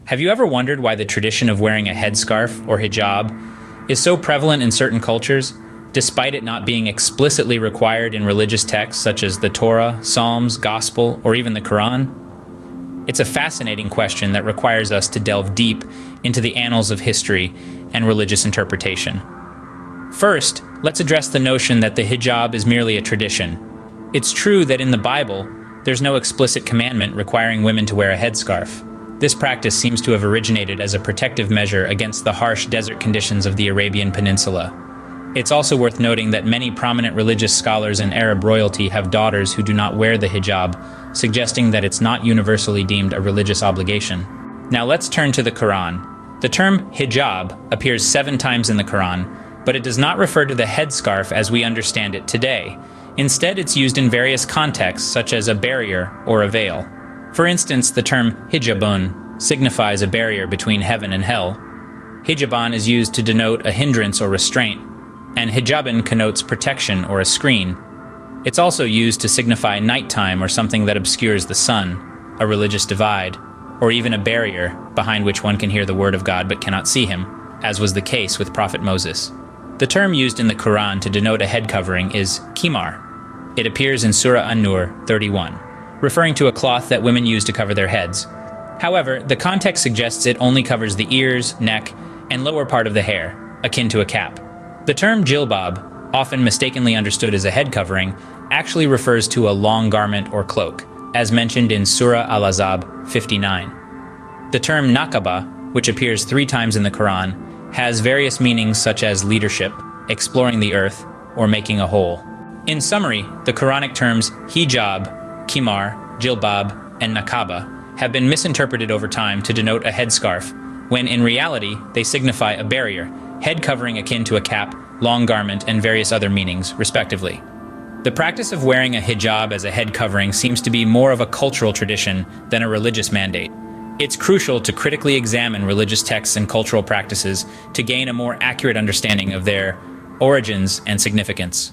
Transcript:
Have you ever wondered why the tradition of wearing a headscarf, or hijab, is so prevalent in certain cultures, despite it not being explicitly required in religious texts such as the Torah, Psalms, Gospel, or even the Quran? It's a fascinating question that requires us to delve deep into the annals of history and religious interpretation. First, let's address the notion that the hijab is merely a tradition. It's true that in the Bible, there's no explicit commandment requiring women to wear a headscarf. This practice seems to have originated as a protective measure against the harsh desert conditions of the Arabian Peninsula. It's also worth noting that many prominent religious scholars and Arab royalty have daughters who do not wear the hijab, suggesting that it's not universally deemed a religious obligation. Now let's turn to the Quran. The term hijab appears 7 times in the Quran, but it does not refer to the headscarf as we understand it today. Instead, it's used in various contexts, such as a barrier or a veil. For instance, the term hijabun signifies a barrier between heaven and hell. Hijaban is used to denote a hindrance or restraint, and hijaban connotes protection or a screen. It's also used to signify nighttime or something that obscures the sun, a religious divide, or even a barrier behind which one can hear the word of God but cannot see him, as was the case with Prophet Moses. The term used in the Quran to denote a head covering is khimar. It appears in Surah An-Nur 31. Referring to a cloth that women use to cover their heads. However, the context suggests it only covers the ears, neck, and lower part of the hair, akin to a cap. The term jilbab, often mistakenly understood as a head covering, actually refers to a long garment or cloak, as mentioned in Surah al-Ahzab 59. The term nakaba, which appears 3 times in the Quran, has various meanings such as leadership, exploring the earth, or making a hole. In summary, the Quranic terms hijab, khimar, jilbab, and nakaba have been misinterpreted over time to denote a headscarf, when in reality they signify a barrier, head covering akin to a cap, long garment, and various other meanings, respectively. The practice of wearing a hijab as a head covering seems to be more of a cultural tradition than a religious mandate. It's crucial to critically examine religious texts and cultural practices to gain a more accurate understanding of their origins and significance.